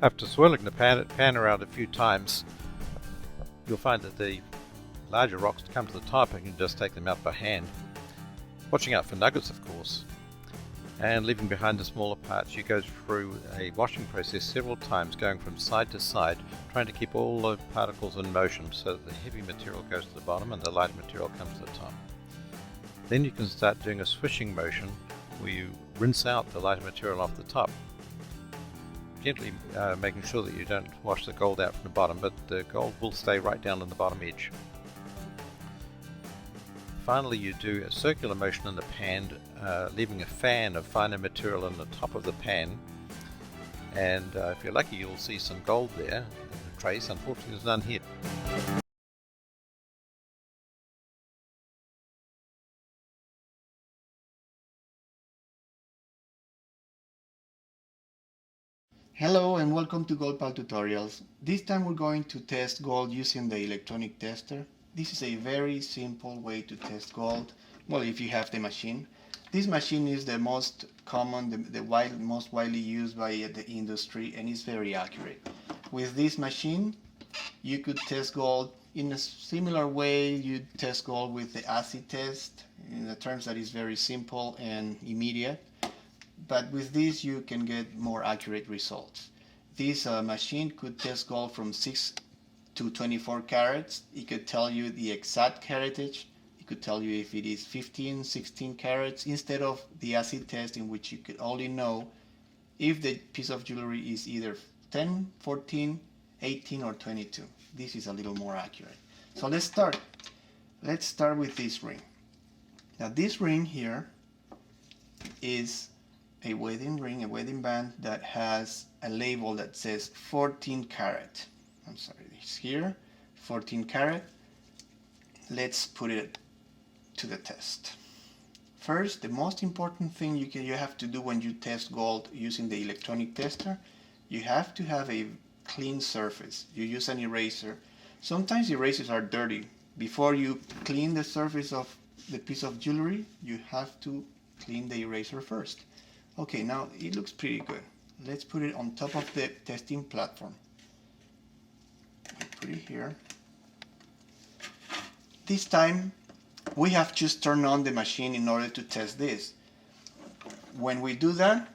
After swirling the pan around a few times, you'll find that the larger rocks come to the top and you can just take them out by hand. Watching out for nuggets, of course. And leaving behind the smaller parts, you go through a washing process several times, going from side to side, trying to keep all the particles in motion so that the heavy material goes to the bottom and the light material comes to the top. Then you can start doing a swishing motion where you rinse out the lighter material off the top, gently making sure that you don't wash the gold out from the bottom, but the gold will stay right down on the bottom edge. Finally, you do a circular motion in the pan, leaving a fan of finer material in the top of the pan, and if you're lucky you'll see some gold there in the trace. Unfortunately there's none here. Hello and welcome to GoldPal Tutorials. This time we're going to test gold using the electronic tester. This is a very simple way to test gold, well, if you have the machine. This machine is the most common, most widely used by the industry, and is very accurate. With this machine you could test gold in a similar way you test gold with the acid test, in the terms that is very simple and immediate. But with this you can get more accurate results. This machine could test gold from 6 to 24 carats. It could tell you the exact caratage. It could tell you if it is 15, 16 carats, instead of the acid test in which you could only know if the piece of jewelry is either 10, 14, 18 or 22. This is a little more accurate. So let's start. Let's start with this ring. Now this ring here is a wedding ring, a wedding band that has a label that says 14 carat. I'm sorry, it's here, 14 carat. Let's put it to the test. First, the most important thing you have to do when you test gold using the electronic tester, you have to have a clean surface. You use an eraser. Sometimes erasers are dirty. Before you clean the surface of the piece of jewelry, you have to clean the eraser first. Okay, now it looks pretty good. Let's put it on top of the testing platform. Put it here. This time we have just turned on the machine in order to test this. When we do that,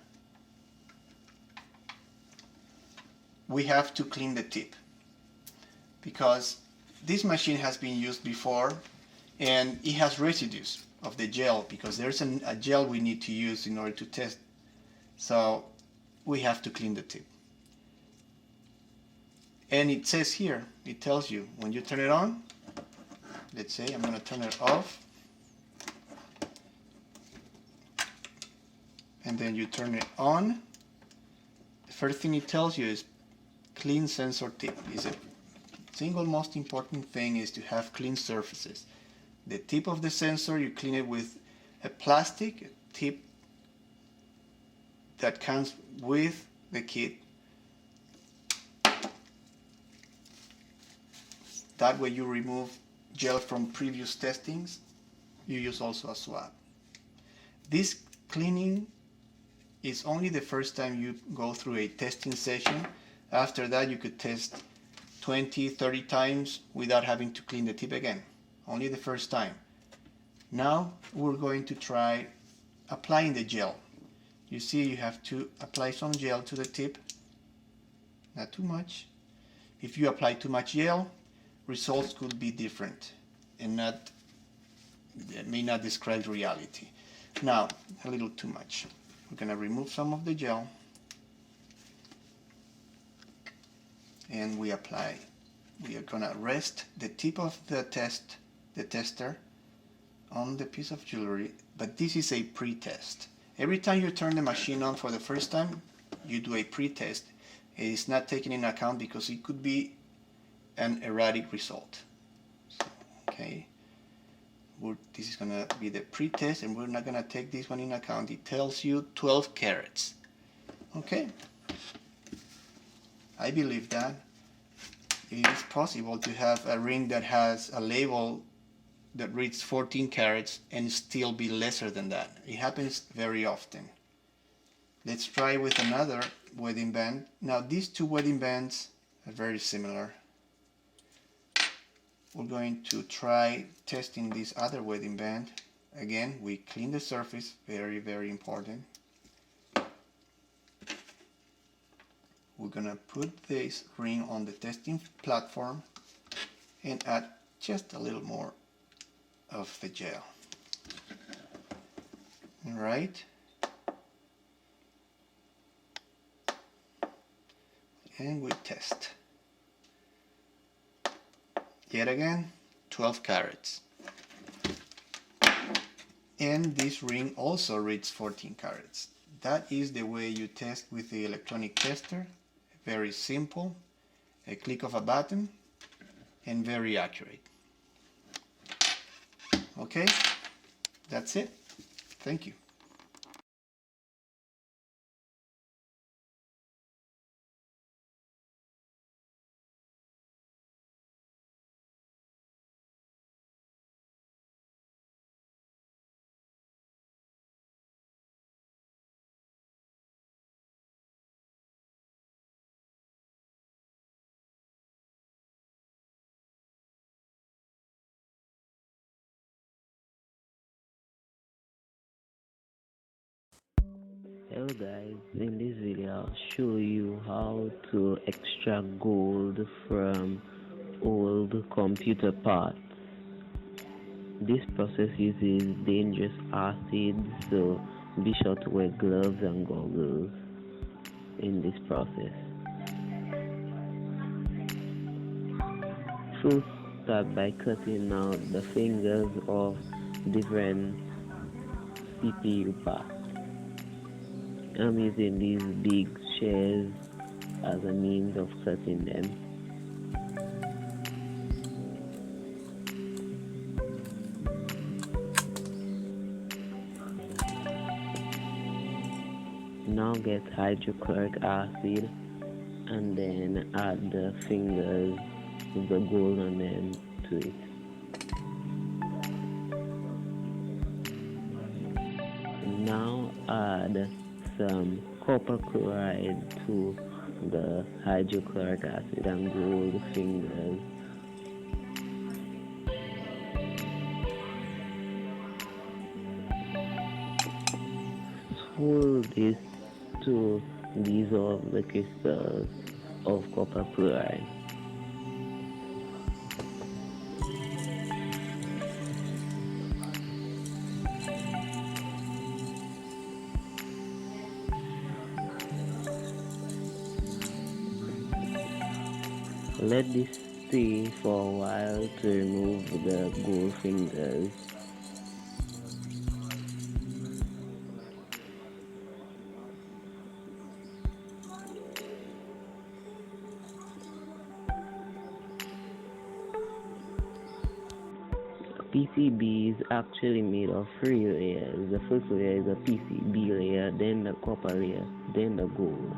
we have to clean the tip, because this machine has been used before and it has residues of the gel, because there's a gel we need to use in order to test. So we have to clean the tip. And it says here, it tells you when you turn it on. Let's say I'm going to turn it off, and then you turn it on. The first thing it tells you is clean sensor tip. Is the single most important thing is to have clean surfaces. The tip of the sensor, you clean it with a plastic tip that comes with the kit. That way you remove gel from previous testings. You use also a swab. This cleaning is only the first time you go through a testing session. After that you could test 20, 30 times without having to clean the tip again. Only the first time. Now we're going to try applying the gel. You see, you have to apply some gel to the tip, not too much. If you apply too much gel, results could be different and may not describe reality. Now, a little too much. We're going to remove some of the gel and we apply. We are going to rest the tip of the tester on the piece of jewelry, but this is a pre-test. Every time you turn the machine on for the first time, you do a pre-test. It is not taken into account because it could be an erratic result. So, okay, this is going to be the pre-test, and we're not going to take this one in account. It tells you 12 carats. Okay, I believe that it is possible to have a ring that has a label that reads 14 carats and still be lesser than that. It happens very often. Let's try with another wedding band. Now these two wedding bands are very similar. We're going to try testing this other wedding band. Again, we clean the surface, very important. We're gonna put this ring on the testing platform and add just a little more of the gel. All right. And we test. Yet again, 12 carats. And this ring also reads 14 carats. That is the way you test with the electronic tester. Very simple, a click of a button, and very accurate. Okay, that's it. Thank you. Hello guys, in this video I'll show you how to extract gold from old computer parts. This process uses dangerous acids, so be sure to wear gloves and goggles in this process. First, start by cutting out the fingers of different CPU parts. I'm using these big shears as a means of cutting them. Now get hydrochloric acid and then add the fingers with the gold on them to it. Now add some copper chloride to the hydrochloric acid and gold fingers. Swirl this to dissolve the crystals of copper chloride. Let this stay for a while to remove the gold fingers. PCB is actually made of 3 layers. The first layer is a PCB layer, then the copper layer, then the gold.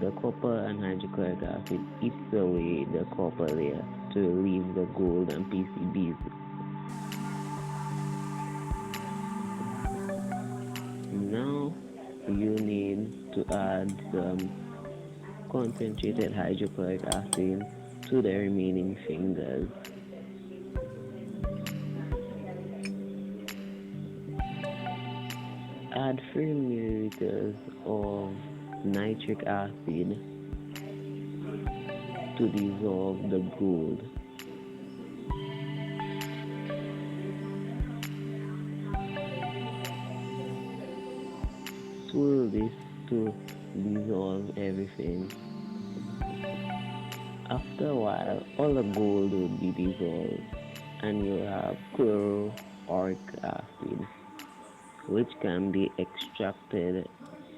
The copper and hydrochloric acid eats away the copper layer to relieve the gold and PCBs. Now you need to add some concentrated hydrochloric acid to the remaining fingers. Add 3 milliliters of nitric acid to dissolve the gold. Swirl this to dissolve everything. After a while, all the gold will be dissolved and you'll have chloroauric acid, which can be extracted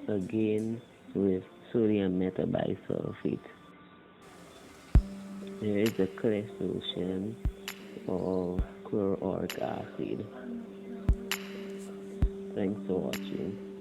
again with sodium metabisulfite. There is a clear solution of chloroauric acid. Thanks for watching.